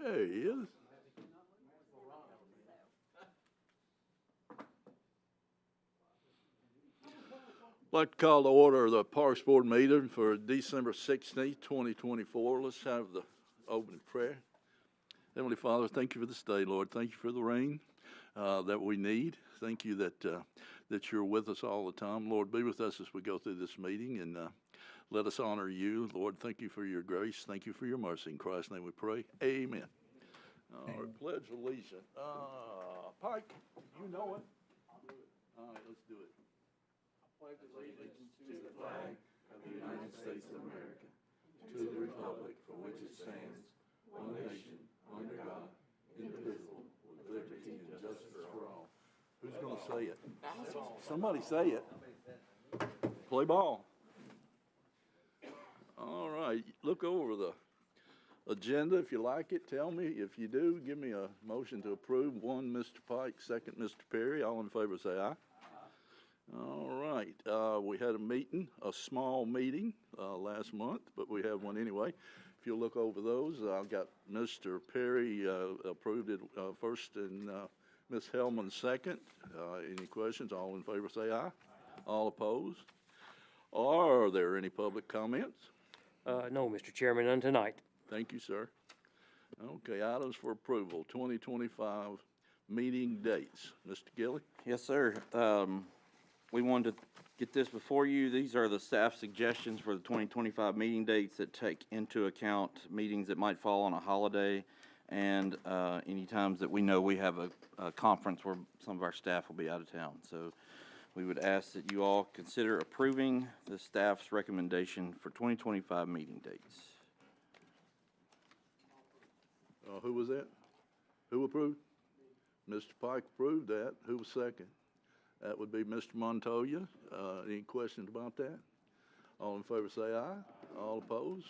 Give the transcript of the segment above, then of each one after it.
There he is. I'd like to call to order the Parks Board meeting for December 16th, 2024. Let's have the opening prayer. Heavenly Father, thank you for this day, Lord. Thank you for the rain that we need. Thank you that you're with us all the time. Lord, be with us as we go through this meeting, and let us honor you. Lord, thank you for your grace. Thank you for your mercy. In Christ's name we pray. Amen. All right, pledge allegiance. Pike, you know it. All right, let's do it. I pledge allegiance to the flag of the United States of America, to the republic for which it stands, one nation, under God, indivisible, with liberty and justice for all. Who's going to say it? Somebody say it. Play ball. All right, look over the agenda. If you like it, tell me. If you do, give me a motion to approve. One, Mr. Pike. Second, Mr. Perry. All in favor, say aye. All right. We had a meeting, a small meeting last month, but we have one anyway. If you look over those, I've got Mr. Perry approved it first and Ms. Hellman second. Any questions? All in favor, say aye. All opposed? Are there any public comments? No, Mr. Chairman, none tonight. Thank you, sir. Okay, items for approval, 2025 meeting dates. Mr. Gilly? Yes, sir. We wanted to get this before you. These are the staff suggestions for the 2025 meeting dates that take into account meetings that might fall on a holiday and any times that we know we have a conference where some of our staff will be out of town. So we would ask that you all consider approving the staff's recommendation for 2025 meeting dates. Who was that? Who approved? Mr. Pike approved that. Who was second? That would be Mr. Montoya. Any questions about that? All in favor say aye. All opposed?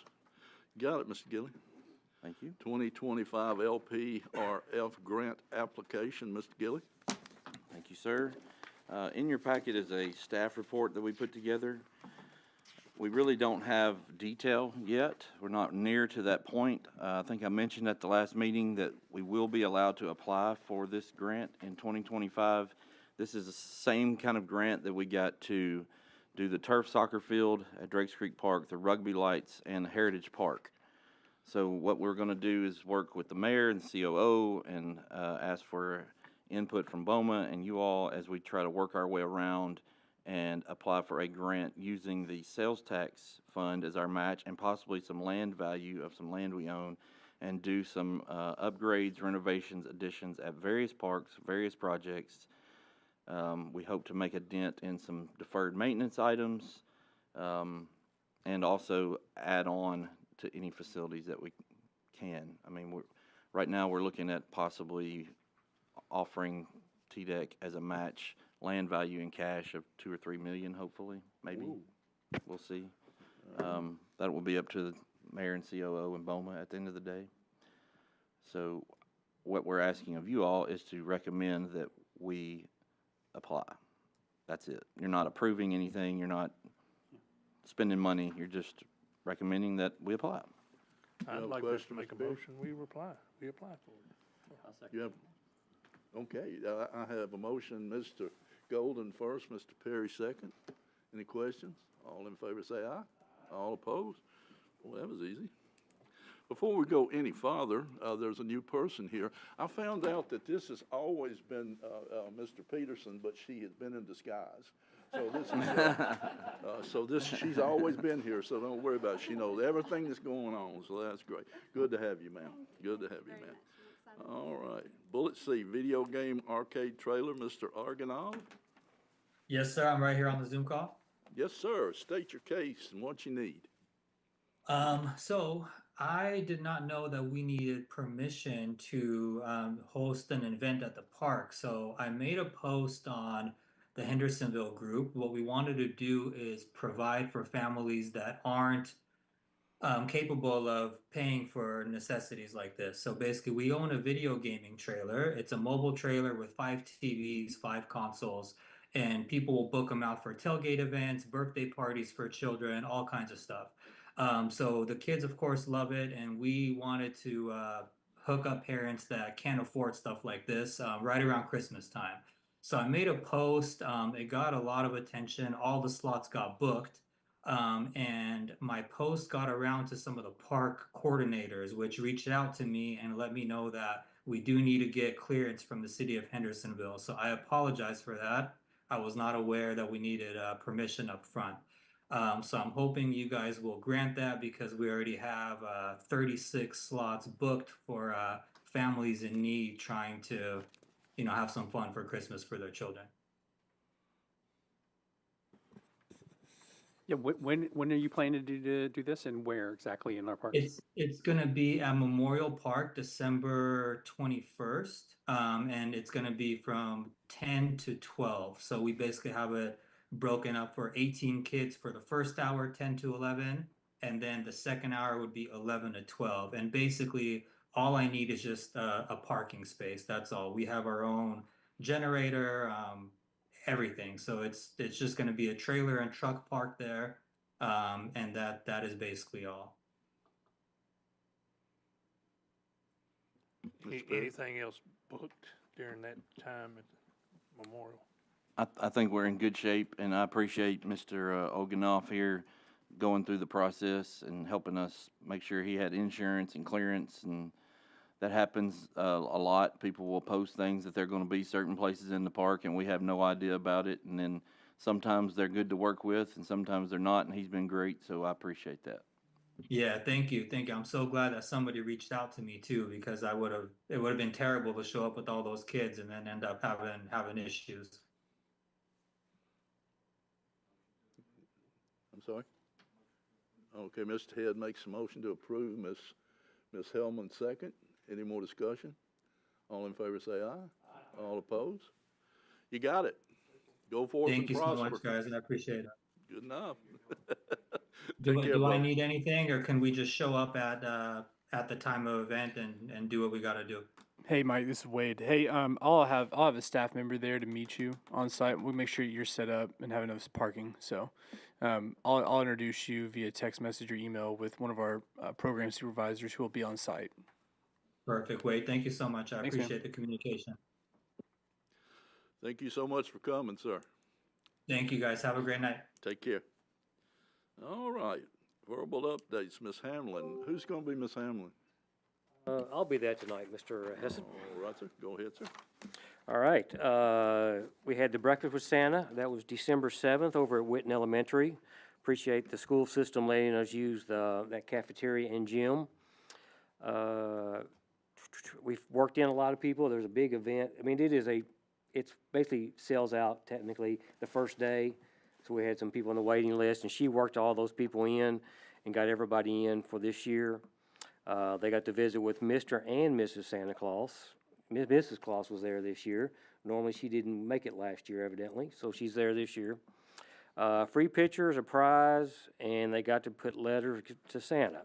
Got it, Mr. Gilly. Thank you. 2025 LPRF grant application, Mr. Gilly. Thank you, sir. In your packet is a staff report that we put together. We really don't have detail yet. We're not near to that point. I think I mentioned at the last meeting that we will be allowed to apply for this grant in 2025. This is the same kind of grant that we got to do the turf soccer field at Drakes Creek Park, the rugby lights, and the Heritage Park. So what we're going to do is work with the mayor and COO and ask for input from BOMA and you all as we try to work our way around and apply for a grant using the sales tax fund as our match and possibly some land value of some land we own and do some upgrades, renovations, additions at various parks, various projects. We hope to make a dent in some deferred maintenance items and also add on to any facilities that we can. I mean, right now we're looking at possibly offering TDEC as a match land value in cash of $2 or $3 million, hopefully, maybe. Ooh. We'll see. That will be up to the mayor and COO and BOMA at the end of the day. So what we're asking of you all is to recommend that we apply. That's it. You're not approving anything. You're not spending money. You're just recommending that we apply. I'd like to make a motion. We apply for it. I'll second. You have, okay. I have a motion. Mr. Golden first, Mr. Perry second. Any questions? All in favor say aye. All opposed? Well, that was easy. Before we go any farther, there's a new person here. I found out that this has always been Mr. Peterson, but she has been in disguise. So this is she's always been here, so don't worry about it. She knows everything that's going on, so that's great. Good to have you, ma'am. Good to have you, ma'am. All right. Bullet C, video game arcade trailer, Mr. Argonaut. Yes, sir. I'm right here on the Zoom call. Yes, sir. State your case and what you need. So I did not know that we needed permission to host an event at the park. So I made a post on the Hendersonville group. What we wanted to do is provide for families that aren't capable of paying for necessities like this. So basically, we own a video gaming trailer. It's a mobile trailer with 5 TVs, 5 consoles, and people will book them out for tailgate events, birthday parties for children, all kinds of stuff. So the kids, of course, love it, and we wanted to hook up parents that can't afford stuff like this right around Christmas time. So I made a post. It got a lot of attention. All the slots got booked. And my post got around to some of the park coordinators, which reached out to me and let me know that we do need to get clearance from the city of Hendersonville. So I apologize for that. I was not aware that we needed permission up front. So I'm hoping you guys will grant that because we already have 36 slots booked for families in need trying to, have some fun for Christmas for their children. Yeah, when are you planning to do this and where exactly in our parks? It's gonna be at Memorial Park, December 21st, and it's gonna be from 10 to 12. So we basically have it broken up for 18 kids for the first hour, 10 to 11, and then the second hour would be 11 to 12. And basically, all I need is just a parking space. That's all. We have our own generator, everything. So it's just gonna be a trailer and truck parked there. And that is basically all. Mr. Perry? Anything else booked during that time at the memorial? I think we're in good shape, and I appreciate Mr. Oganoff here going through the process and helping us make sure he had insurance and clearance, and that happens a lot. People will post things that they're going to be certain places in the park, and we have no idea about it, and then sometimes they're good to work with, and sometimes they're not, and he's been great, so I appreciate that. Yeah, thank you. Thank you. I'm so glad that somebody reached out to me too, because it would have been terrible to show up with all those kids and then end up having issues. I'm sorry? Okay, Mr. Head makes a motion to approve. Ms. Hellman second. Any more discussion? All in favor say aye. All opposed? You got it. Go forth and Thank you so prosper. much, guys, and I appreciate it. Good enough. Do, Take care, do I brother. need anything, or can we just show up at the time of event and do what we got to do? Hey, Mike, this is Wade. Hey, I'll have a staff member there to meet you on site. We'll make sure you're set up and have enough parking. So, I'll introduce you via text message or email with one of our program supervisors who will be on site. Perfect, Wade. Thank you so much. I Thanks, man. appreciate the communication. Thank you so much for coming, sir. Thank you, guys. Have a great night. Take care. All right. Verbal updates, Miss Hamlin. Who's going to be Miss Hamlin? I'll be there tonight, Mr. Hessen. All right, sir. Go ahead, sir. All right, we had the Breakfast with Santa. That was December 7th over at Witten Elementary. Appreciate the school system letting us use that cafeteria and gym. We've worked in a lot of people. There's a big event. I mean, it's basically sells out technically the first day. So we had some people on the waiting list, and she worked all those people in and got everybody in for this year. They got to visit with Mr. and Mrs. Santa Claus. Mrs. Claus was there this year. Normally she didn't make it last year, evidently, so she's there this year. Free pictures, a prize, and they got to put letters to Santa.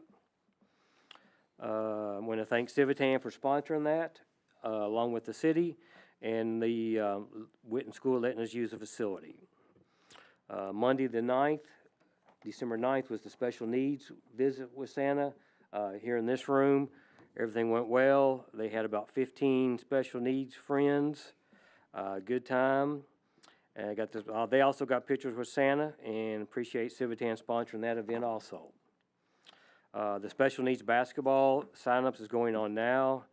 I want to thank Civitan for sponsoring that, along with the city and the Witten School letting us use the facility. Monday the 9th, December 9th, was the special needs visit with Santa here in this room. Everything went well. They had about 15 special needs friends. Good time. And they also got pictures with Santa, and appreciate Civitan sponsoring that event also. The special needs basketball signups is going on now.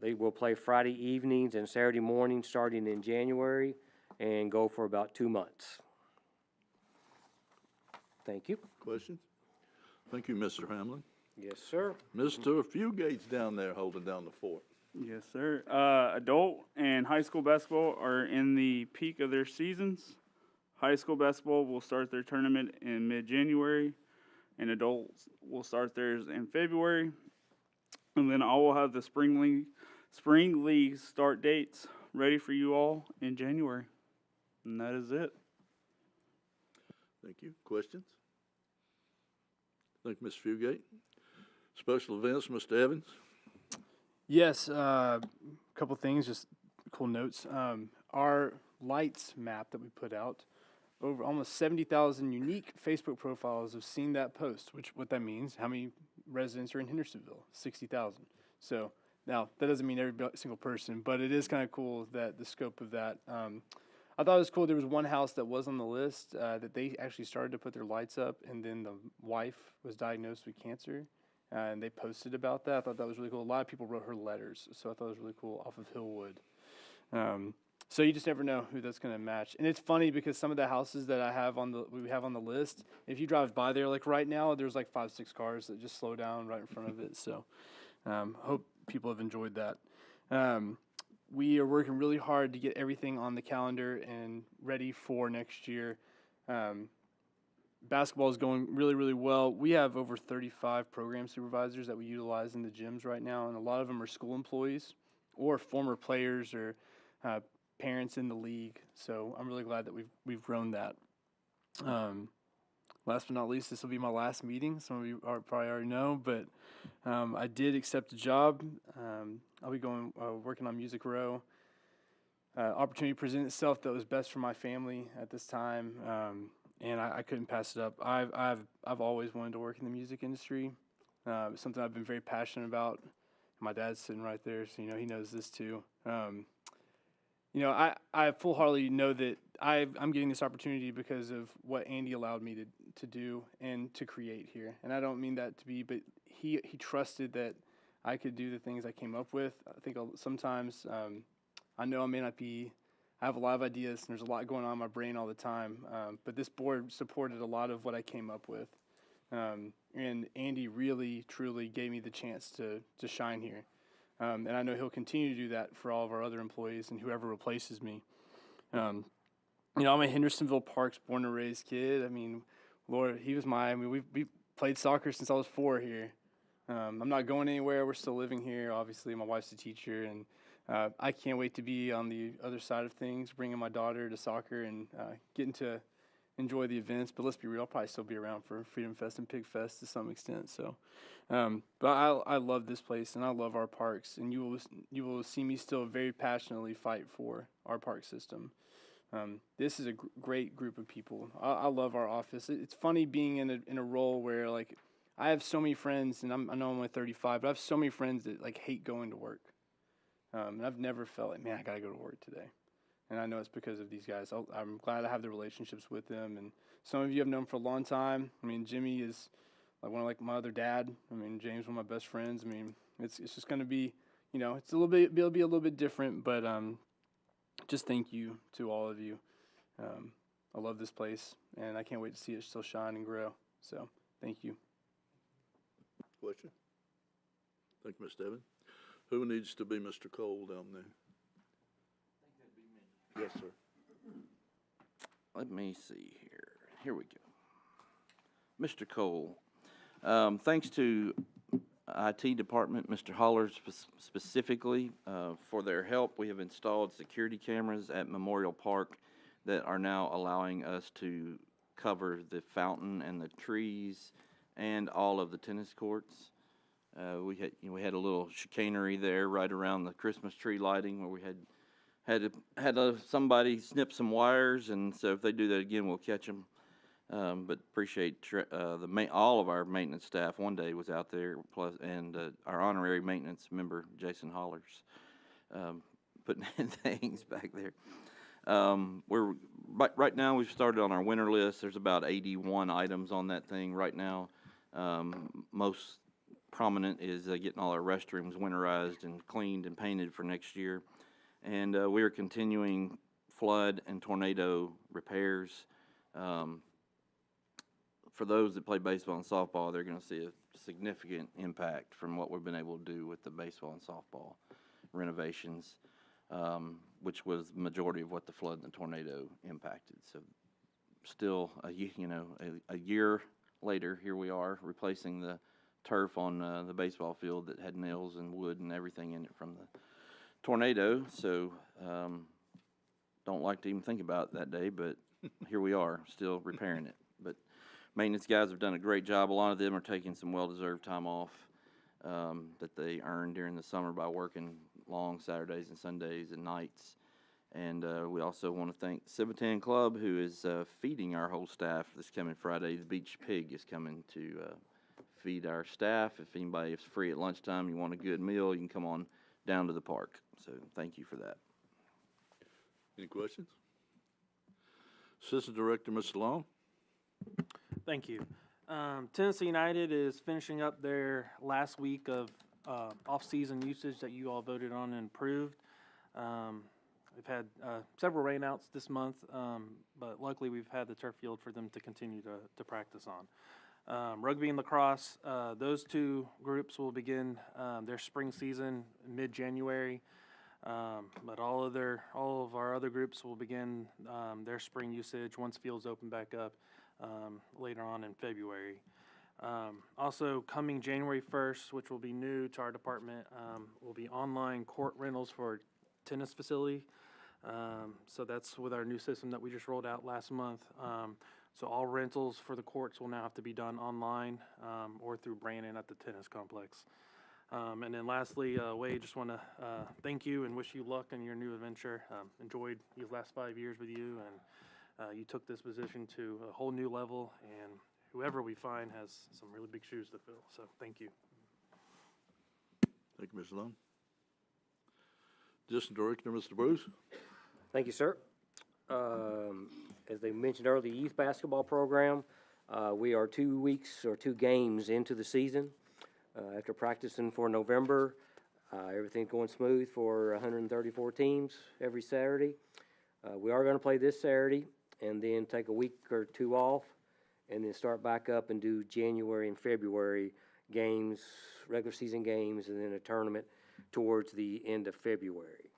They will play Friday evenings and Saturday mornings starting in January and go for about 2 months. Thank you. Questions? Thank you, Mr. Hamlin. Yes, sir. Mr. Fugate's down there holding down the fort. Yes, sir. Adult and high school basketball are in the peak of their seasons. High school basketball will start their tournament in mid-January, and adults will start theirs in February. And then I will have the spring league start dates ready for you all in January. And that is it. Thank you. Questions? Thank you, Ms. Fugate. Special events, Mr. Evans. Yes, a couple things, just cool notes. Our lights map that we put out, over almost 70,000 unique Facebook profiles have seen that post, which what that means, how many residents are in Hendersonville? 60,000. So now, that doesn't mean every single person, but it is kind of cool that the scope of that. I thought it was cool. There was one house that was on the list that they actually started to put their lights up, and then the wife was diagnosed with cancer, and they posted about that. I thought that was really cool. A lot of people wrote her letters, so I thought it was really cool off of Hillwood. So you just never know who that's going to match. And it's funny because some of the houses that we have on the list, if you drive by there, like right now, there's like 5-6 cars that just slow down right in front of it. So hope people have enjoyed that. We are working really hard to get everything on the calendar and ready for next year. Basketball is going really, really well. We have over 35 program supervisors that we utilize in the gyms right now, and a lot of them are school employees or former players or parents in the league. So I'm really glad that we've grown that. Last but not least, this will be my last meeting. Some of you probably already know, but I did accept a job. I'll be going working on Music Row. Opportunity presented itself that was best for my family at this time, and I couldn't pass it up. I've always wanted to work in the music industry. It's something I've been very passionate about. My dad's sitting right there, so he knows this too. I full-heartedly know that I'm getting this opportunity because of what Andy allowed me to do and to create here. And I don't mean that to be, but he trusted that I could do the things I came up with. I think sometimes I know I may not be, I have a lot of ideas and there's a lot going on in my brain all the time, but this board supported a lot of what I came up with. And Andy really, truly gave me the chance to shine here. And I know he'll continue to do that for all of our other employees and whoever replaces me. I'm a Hendersonville Parks born and raised kid. I mean, Lord, we played soccer since I was 4 here. I'm not going anywhere. We're still living here. Obviously, my wife's a teacher, and I can't wait to be on the other side of things, bringing my daughter to soccer and getting to enjoy the events. But let's be real, I'll probably still be around for Freedom Fest and Pig Fest to some extent. So, but I love this place and I love our parks, and you will see me still very passionately fight for our park system. This is a great group of people. I love our office. It's funny being in a role where like I have so many friends, and I know I'm only 35, but I have so many friends that like hate going to work. And I've never felt like, man, I gotta go to work today. And I know it's because of these guys. I'm glad I have the relationships with them. And some of you have known for a long time. I mean, Jimmy is like my other dad. I mean, James, one of my best friends. I mean, it's just going to be, it'll be a little bit different. But just thank you to all of you. I love this place, and I can't wait to see it still shine and grow. So thank you. Question? Thank you, Mr. Evans. Who needs to be Mr. Cole down there? Yes, sir. Let me see here. Here we go. Mr. Cole, thanks to IT department, Mr. Holler specifically, for their help. We have installed security cameras at Memorial Park that are now allowing us to cover the fountain and the trees and all of the tennis courts. We had a little chicanery there right around the Christmas tree lighting where we had somebody snip some wires, and so if they do that again, we'll catch them. But appreciate all of our maintenance staff. One day was out there, and our honorary maintenance member Jason Hollers putting in things back there. Right now we've started on our winter list. There's about 81 items on that thing right now. Most prominent is getting all our restrooms winterized and cleaned and painted for next year. And we are continuing flood and tornado repairs. For those that play baseball and softball, they're going to see a significant impact from what we've been able to do with the baseball and softball renovations, which was the majority of what the flood and the tornado impacted. So still, a year later, here we are, replacing the turf on the baseball field that had nails and wood and everything in it from the tornado. So don't like to even think about that day, but here we are, still repairing it. But maintenance guys have done a great job. A lot of them are taking some well-deserved time off that they earned during the summer by working long Saturdays and Sundays and nights. And we also want to thank the Civitan Club, who is feeding our whole staff this coming Friday. The Beach Pig is coming to feed our staff. If anybody is free at lunchtime, you want a good meal, you can come on down to the park. So thank you for that. Any questions? Assistant Director, Mr. Long. Thank you. Tennessee United is finishing up their last week of off-season usage that you all voted on and approved. We've had several rainouts this month, but luckily we've had the turf field for them to continue to practice on. Rugby and lacrosse, those two groups will begin their spring season mid-January, but all of our other groups will begin their spring usage once fields open back up later on in February. Also coming January 1st, which will be new to our department, will be online court rentals for tennis facility. So that's with our new system that we just rolled out last month. So all rentals for the courts will now have to be done online or through Brandon at the tennis complex. And then lastly, Wade, just want to thank you and wish you luck in your new adventure. Enjoyed these last 5 years with you, and you took this position to a whole new level, and whoever we find has some really big shoes to fill. So thank you. Thank you, Mr. Long. Assistant Director, Mr. Bruce. Thank you, sir. As they mentioned earlier, the youth basketball program, we are 2 weeks or 2 games into the season. After practicing for November, everything's going smooth for 134 teams every Saturday. We are going to play this Saturday and then take a week or 2 off and then start back up and do January and February games, regular season games, and then a tournament towards the end of February.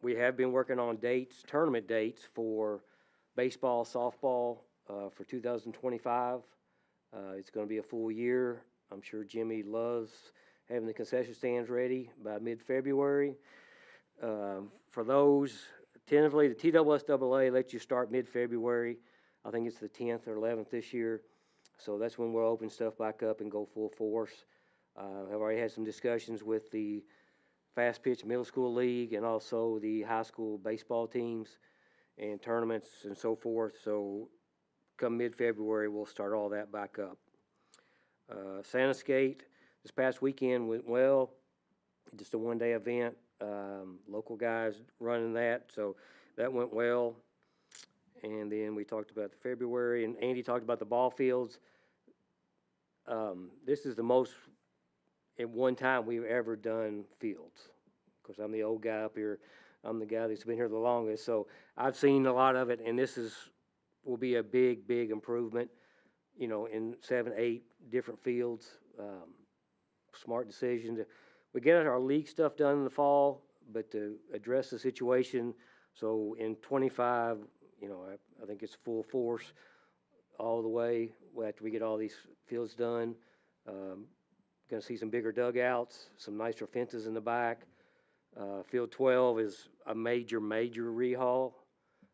We have been working on dates, tournament dates for baseball, softball for 2025. It's going to be a full year. I'm sure Jimmy loves having the concession stands ready by mid-February. For those, tentatively, the TSSAA lets you start mid-February. I think it's the 10th or 11th this year. So that's when we'll open stuff back up and go full force. I've already had some discussions with the Fast Pitch Middle School League and also the high school baseball teams and tournaments and so forth. So come mid-February, we'll start all that back up. Santa Skate, this past weekend went well. Just a one-day event. Local guys running that, so that went well. And then we talked about the February, and Andy talked about the ball fields. This is the most at one time we've ever done fields. Of course, I'm the old guy up here. I'm the guy that's been here the longest, so I've seen a lot of it, and this will be a big, big improvement, you know, in 7, 8 different fields. Smart decision. We get our league stuff done in the fall, but to address the situation, so in 25, you know, I think it's full force all the way after we get all these fields done. Going to see some bigger dugouts, some nicer fences in the back. Field 12 is a major rehaul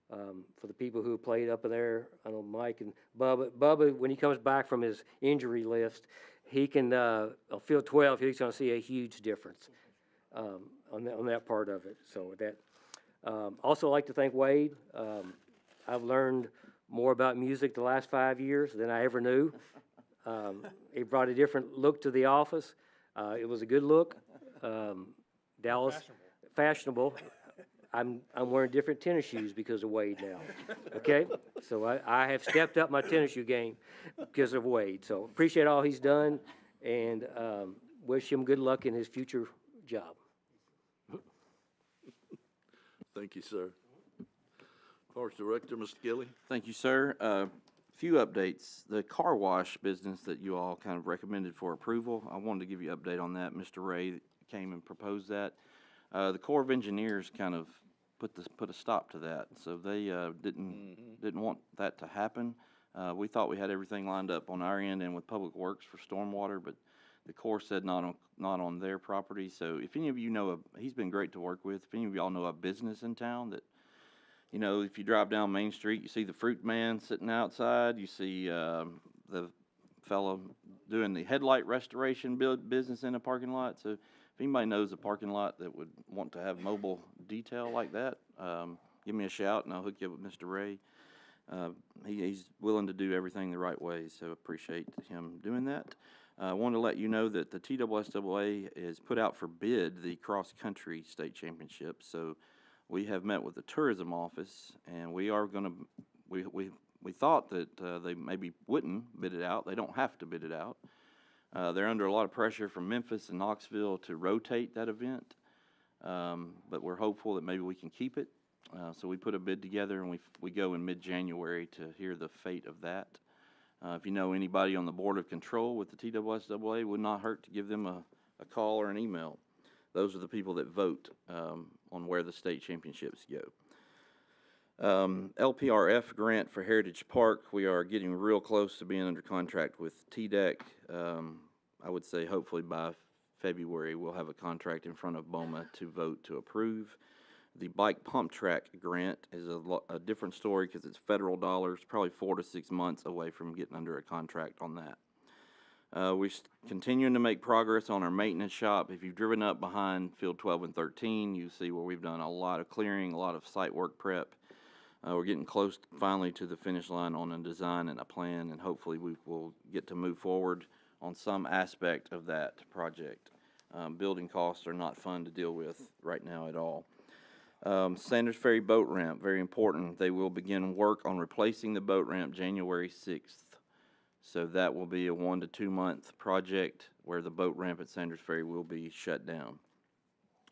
for the people who played up in there. I know Mike and Bubba, when he comes back from his injury list, he can, on Field 12, he's going to see a huge difference on that part of it. So with that, also like to thank Wade. I've learned more about music the last 5 years than I ever knew. He brought a different look to the office. It was a good look. Dallas, fashionable. I'm wearing different tennis shoes because of Wade now. Okay, so I have stepped up my tennis shoe game because of Wade. So appreciate all he's done, and wish him good luck in his future job. Thank you, sir. Parks Director, Mr. Gilly. Thank you, sir. Few updates. The car wash business that you all kind of recommended for approval, I wanted to give you an update on that. Mr. Ray came and proposed that. The Corps of Engineers kind of put a stop to that, so they didn't want that to happen. We thought we had everything lined up on our end and with Public Works for stormwater, but the Corps said not on their property. So if any of you know, he's been great to work with. If any of y'all know a business in town that, you know, if you drive down Main Street, you see the fruit man sitting outside, you see the fellow doing the headlight restoration business in a parking lot. So if anybody knows a parking lot that would want to have mobile detail like that, give me a shout and I'll hook you up with Mr. Ray. He's willing to do everything the right way, so appreciate him doing that. I want to let you know that the TSSAA is put out for bid the cross-country state championship. So we have met with the tourism office, and we are going to, we thought that they maybe wouldn't bid it out. They don't have to bid it out. They're under a lot of pressure from Memphis and Knoxville to rotate that event, but we're hopeful that maybe we can keep it. So we put a bid together, and we go in mid-January to hear the fate of that. If you know anybody on the Board of Control with the TSSAA, it would not hurt to give them a call or an email. Those are the people that vote on where the state championships go. LPRF grant for Heritage Park, we are getting real close to being under contract with TDEC. I would say hopefully by February we'll have a contract in front of BOMA to vote to approve. The bike pump track grant is a different story because it's federal dollars, probably 4 to 6 months away from getting under a contract on that. We're continuing to make progress on our maintenance shop. If you've driven up behind Field 12 and 13, you see where we've done a lot of clearing, a lot of site work prep. We're getting close finally to the finish line on a design and a plan, and hopefully we will get to move forward on some aspect of that project. Building costs are not fun to deal with right now at all. Sanders Ferry boat ramp, very important. They will begin work on replacing the boat ramp January 6th. So that will be a 1 to 2 month project where the boat ramp at Sanders Ferry will be shut down.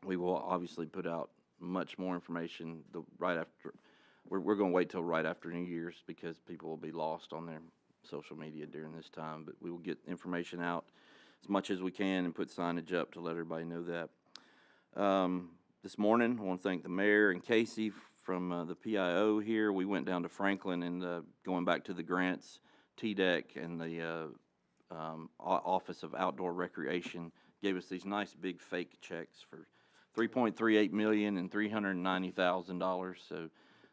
We will obviously put out much more information right after. We're going to wait till right after New Year's because people will be lost on their social media during this time. But we will get information out as much as we can and put signage up to let everybody know that. This morning, I want to thank the mayor and Casey from the PIO here. We went down to Franklin and going back to the grants, TDEC and the Office of Outdoor Recreation gave us these nice big fake checks for $3.38 million and $390,000. So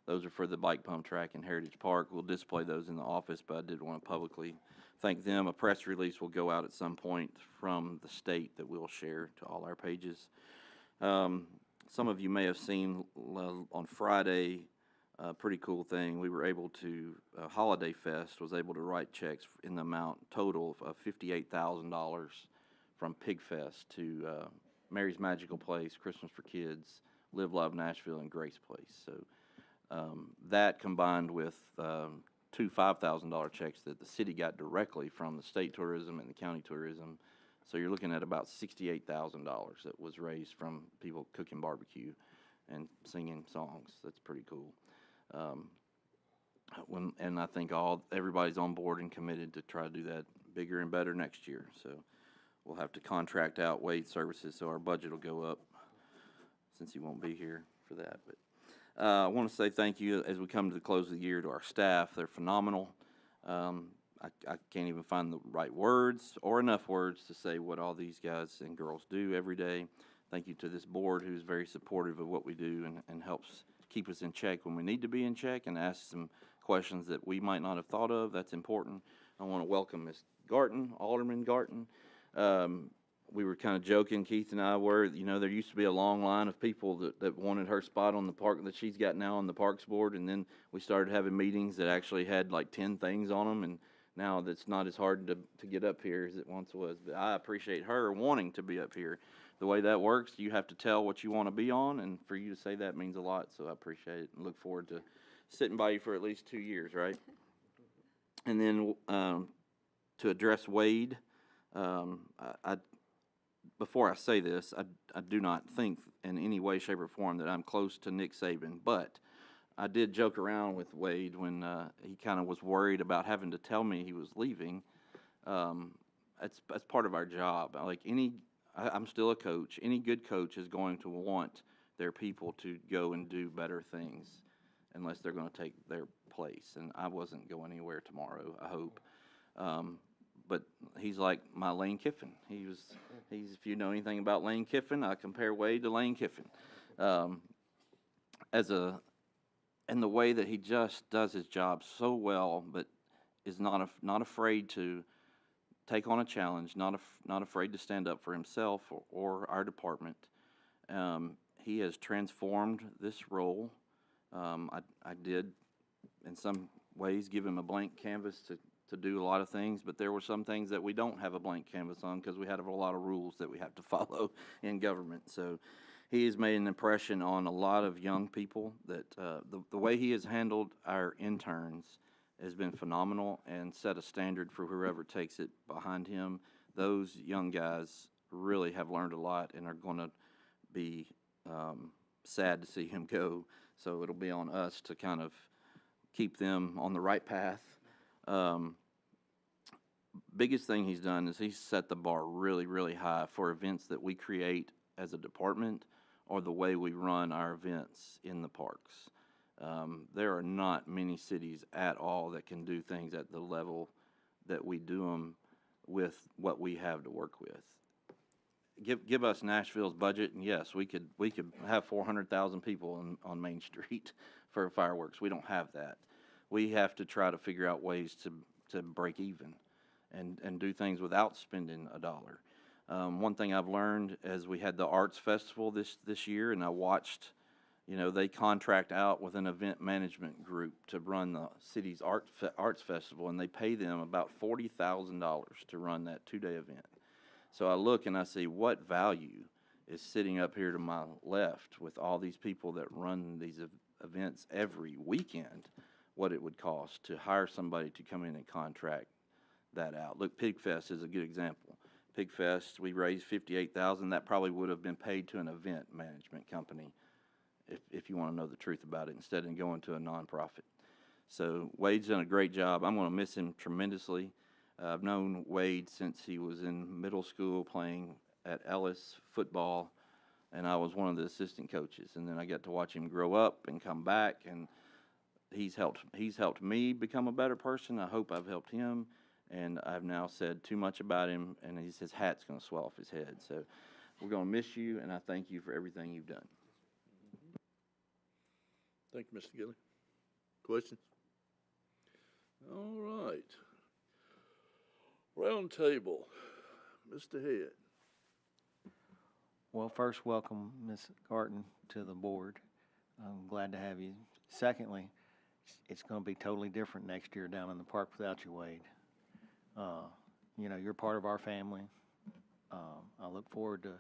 those are for the bike pump track in Heritage Park. We'll display those in the office, but I did want to publicly thank them. A press release will go out at some point from the state that we'll share to all our pages. Some of you may have seen on Friday a pretty cool thing. We were able to, Holiday Fest was able to write checks in the amount total of $58,000 from Pig Fest to Mary's Magical Place, Christmas for Kids, Live Love Nashville, and Grace Place. So that combined with 2 $5,000 checks that the city got directly from the state tourism and the county tourism. So you're looking at about $68,000 that was raised from people cooking barbecue and singing songs. That's pretty cool. And I think everybody's on board and committed to try to do that bigger and better next year. So we'll have to contract out Wade Services so our budget will go up since he won't be here for that. But I want to say thank you as we come to the close of the year to our staff. They're phenomenal. I can't even find the right words or enough words to say what all these guys and girls do every day. Thank you to this board who's very supportive of what we do and helps keep us in check when we need to be in check and ask some questions that we might not have thought of. That's important. I want to welcome Ms. Garton, Alderman Garton. We were kind of joking, Keith and I were, there used to be a long line of people that wanted her spot on the park that she's got now on the Parks Board, and then we started having meetings that actually had like 10 things on them, and now that's not as hard to get up here as it once was. But I appreciate her wanting to be up here. The way that works, you have to tell what you want to be on, and for you to say that means a lot, so I appreciate it and look forward to sitting by you for at least 2 years, right? And then to address Wade, before I say this, I do not think in any way, shape, or form that I'm close to Nick Saban, but I did joke around with Wade when he kind of was worried about having to tell me he was leaving. That's part of our job. I'm still a coach. Any good coach is going to want their people to go and do better things. unless they're going to take their place. And I wasn't going anywhere tomorrow, I hope. But he's like my Lane Kiffin. He's if you know anything about Lane Kiffin, I compare Wade to Lane Kiffin. And the way that he just does his job so well, but is not afraid to take on a challenge, not afraid to stand up for himself or our department. He has transformed this role. I did, in some ways, give him a blank canvas to do a lot of things, but there were some things that we don't have a blank canvas on because we had a lot of rules that we have to follow in government. So he has made an impression on a lot of young people that the way he has handled our interns has been phenomenal and set a standard for whoever takes it behind him. Those young guys really have learned a lot and are going to be sad to see him go. So it'll be on us to kind of keep them on the right path. Biggest thing he's done is he's set the bar really, really high for events that we create as a department or the way we run our events in the parks. There are not many cities at all that can do things at the level that we do them with what we have to work with. Give us Nashville's budget, and yes, we could have 400,000 people on Main Street for fireworks. We don't have that. We have to try to figure out ways to break even and do things without spending a dollar. One thing I've learned as we had the arts festival this year, and I watched, they contract out with an event management group to run the city's arts festival, and they pay them about $40,000 to run that 2-day event. So I look and I see what value is sitting up here to my left with all these people that run these events every weekend, what it would cost to hire somebody to come in and contract that out. Look, Pig Fest is a good example. Pig Fest, we raised $58,000. That probably would have been paid to an event management company, if you want to know the truth about it, instead of going to a nonprofit. So Wade's done a great job. I'm going to miss him tremendously. I've known Wade since he was in middle school playing at Ellis football, and I was one of the assistant coaches. And then I got to watch him grow up and come back, and he's helped me become a better person. I hope I've helped him. And I've now said too much about him, and his hat's going to swell off his head. So we're going to miss you, and I thank you for everything you've done. Thank you, Mr. Gilly. Questions? All right. Round table. Mr. Head. Well, first, welcome, Ms. Garton, to the board. I'm glad to have you. Secondly, it's going to be totally different next year down in the park without you, Wade. You're part of our family. I look forward to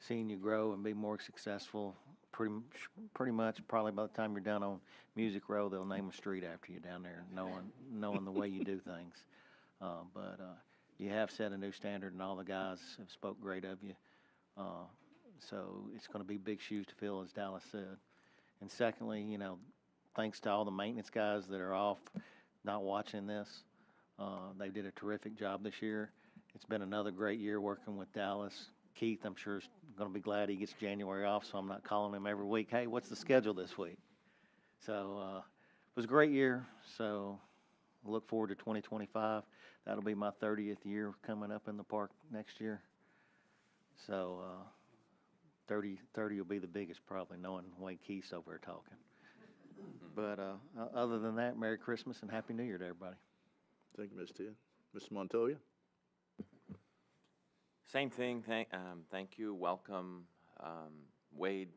seeing you grow and be more successful. Pretty much, probably by the time you're down on Music Row, they'll name a street after you down there, knowing the way you do things. But you have set a new standard, and all the guys have spoke great of you. So it's going to be big shoes to fill, as Dallas said. And secondly, thanks to all the maintenance guys that are off, not watching this. They did a terrific job this year. It's been another great year working with Dallas. Keith, I'm sure, is going to be glad he gets January off, so I'm not calling him every week, hey, what's the schedule this week? So it was a great year, so I look forward to 2025. That'll be my 30th year coming up in the park next year. So 30 will be the biggest probably, knowing Wade Keith's over there talking. But other than that, Merry Christmas and Happy New Year to everybody. Thank you, Mr. Head. Mr. Montoya. Same thing. Thank you. Welcome, Wade.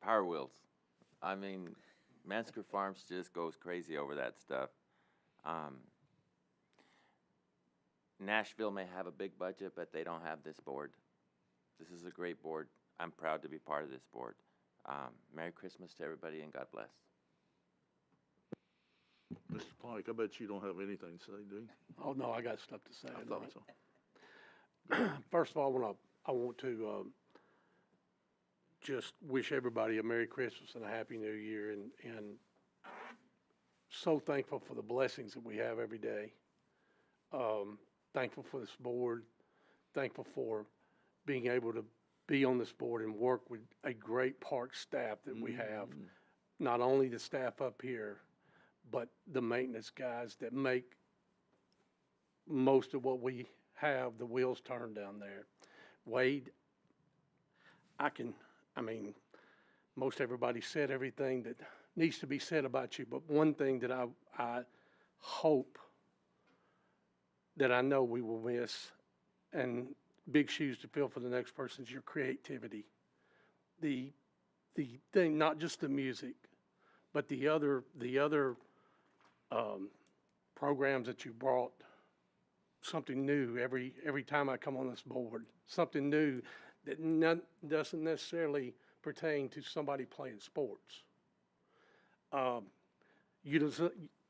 Power Wheels. I mean, Mansker Farms just goes crazy over that stuff. Nashville may have a big budget, but they don't have this board. This is a great board. I'm proud to be part of this board. Merry Christmas to everybody, and God bless. Mr. Pike, I bet you don't have anything to say, do you? Oh, no, I got stuff to say. I thought so. First of all, I want to just wish everybody a Merry Christmas and a Happy New Year, and so thankful for the blessings that we have every day. Thankful for this board. Thankful for being able to be on this board and work with a great park staff that we have. not only the staff up here, but the maintenance guys that make most of what we have, the wheels turn down there. Wade, most everybody said everything that needs to be said about you, but one thing that I hope that I know we will miss, and big shoes to fill for the next person, is your creativity. The thing, not just the music, but the other programs that you brought, something new every time I come on this board, something new that doesn't necessarily pertain to somebody playing sports.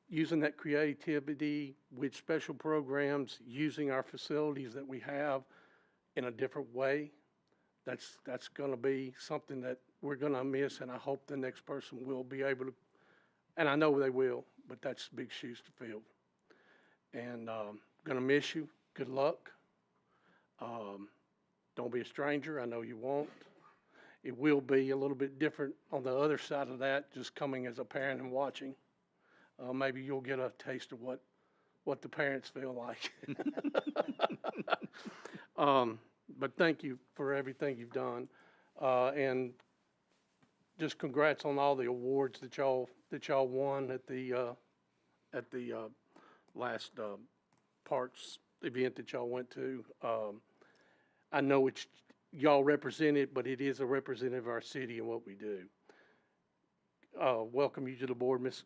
Using that creativity with special programs, using our facilities that we have in a different way, that's going to be something that we're going to miss, and I hope the next person will be able to, and I know they will, but that's big shoes to fill. And going to miss you. Good luck. Don't be a stranger. I know you won't. It will be a little bit different on the other side of that, just coming as a parent and watching. Maybe you'll get a taste of what the parents feel like. But thank you for everything you've done, and just congrats on all the awards that y'all won at the last parks event that y'all went to. I know it's y'all represent it, but it is a representative of our city and what we do. Welcome you to the board, Miss.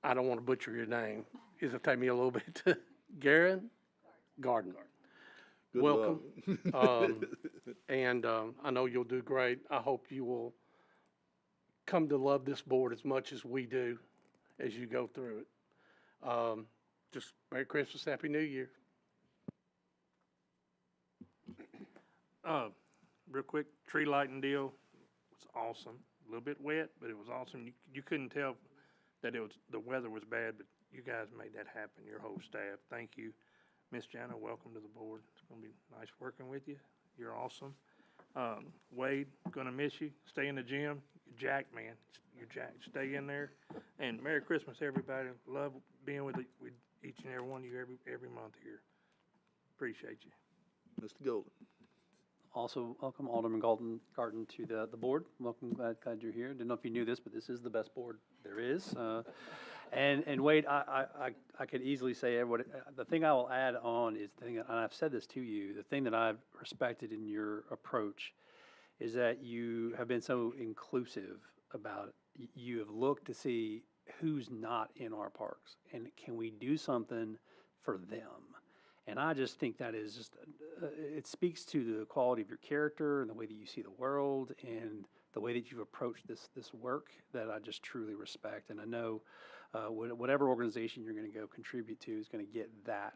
I don't want to butcher your name. It'll take me a little bit to Garden. Good Welcome. luck. And I know you'll do great. I hope you will come to love this board as much as we do as you go through it. Just Merry Christmas, Happy New Year. Real quick, tree lighting deal was awesome. A little bit wet, but it was awesome. You couldn't tell that the weather was bad, but you guys made that happen, your whole staff. Thank you. Miss Jana, welcome to the board. It's going to be nice working with you. You're awesome. Wade, going to miss you. Stay in the gym. You're jacked, man. You're jacked. Stay in there. And Merry Christmas, everybody. Love being with each and every one of you every month here. Appreciate you. Mr. Golden. Also, welcome Alderman Garden to the board. Welcome, glad you're here. Didn't know if you knew this, but this is the best board there is. And Wade, I could easily say the thing I will add on is the thing, and I've said this to you, the thing that I've respected in your approach is that you have been so inclusive about it. You have looked to see who's not in our parks, and can we do something for them? And I just think that is just, it speaks to the quality of your character and the way that you see the world and the way that you've approached this work that I just truly respect. And I know whatever organization you're going to go contribute to is going to get that.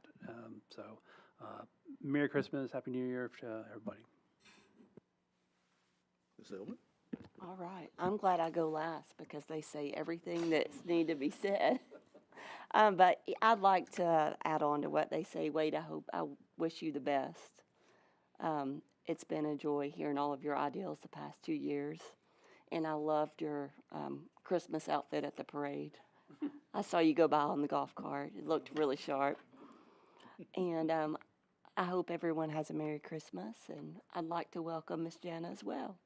Merry Christmas, Happy New Year to everybody. Ms. Elman? All right. I'm glad I go last because they say everything that's need to be said. But I'd like to add on to what they say. Wade, I wish you the best. It's been a joy hearing all of your ideals the past 2 years. And I loved your Christmas outfit at the parade. I saw you go by on the golf cart. It looked really sharp. And I hope everyone has a Merry Christmas. And I'd like to welcome Miss Jana as well.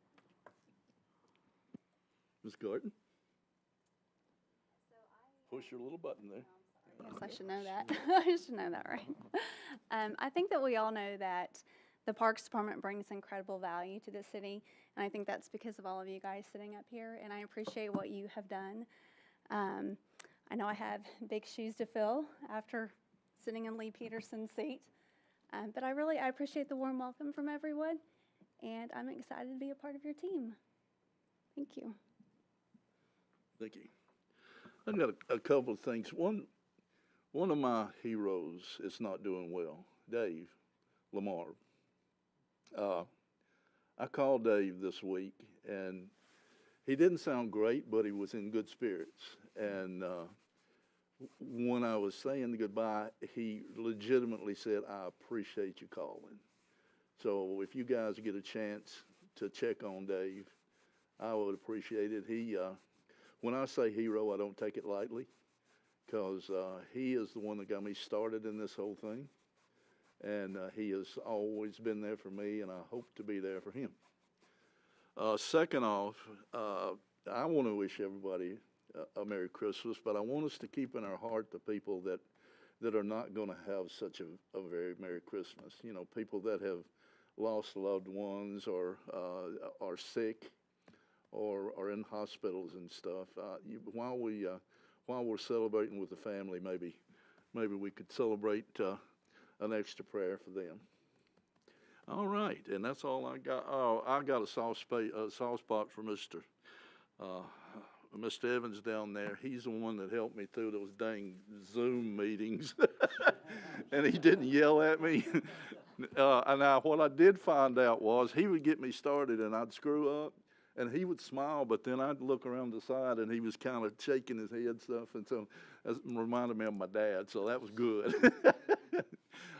Ms. Garden? Push your little button there. Yes, I should know that. I should know that, right? I think that we all know that the Parks Department brings incredible value to the city, and I think that's because of all of you guys sitting up here, and I appreciate what you have done. I know I have big shoes to fill after sitting in Lee Peterson's seat, but I appreciate the warm welcome from everyone, and I'm excited to be a part of your team. Thank you. Thank you. I've got a couple of things. One of my heroes is not doing well, Dave Lamar. I called Dave this week, and he didn't sound great, but he was in good spirits. And when I was saying goodbye, he legitimately said, "I appreciate you calling." So if you guys get a chance to check on Dave, I would appreciate it. When I say hero, I don't take it lightly, because he is the one that got me started in this whole thing, and he has always been there for me, and I hope to be there for him. Second off, I want to wish everybody a Merry Christmas, but I want us to keep in our heart the people that are not going to have such a very Merry Christmas. You know, people that have lost loved ones or are sick or are in hospitals and stuff. While we're celebrating with the family, maybe we could celebrate an extra prayer for them. All right, and that's all I got. Oh, I got a soft spot for Mr. Evans down there. He's the one that helped me through those dang Zoom meetings, and he didn't yell at me. And what I did find out was he would get me started, and I'd screw up, and he would smile, but then I'd look around the side, and he was kind of shaking his head and stuff, and so that reminded me of my dad, so that was good.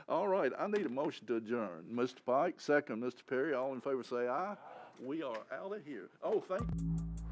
All right, I need a motion to adjourn. Mr. Pike, second. Mr. Perry, all in favor say aye. We are out of here. Oh, thank you.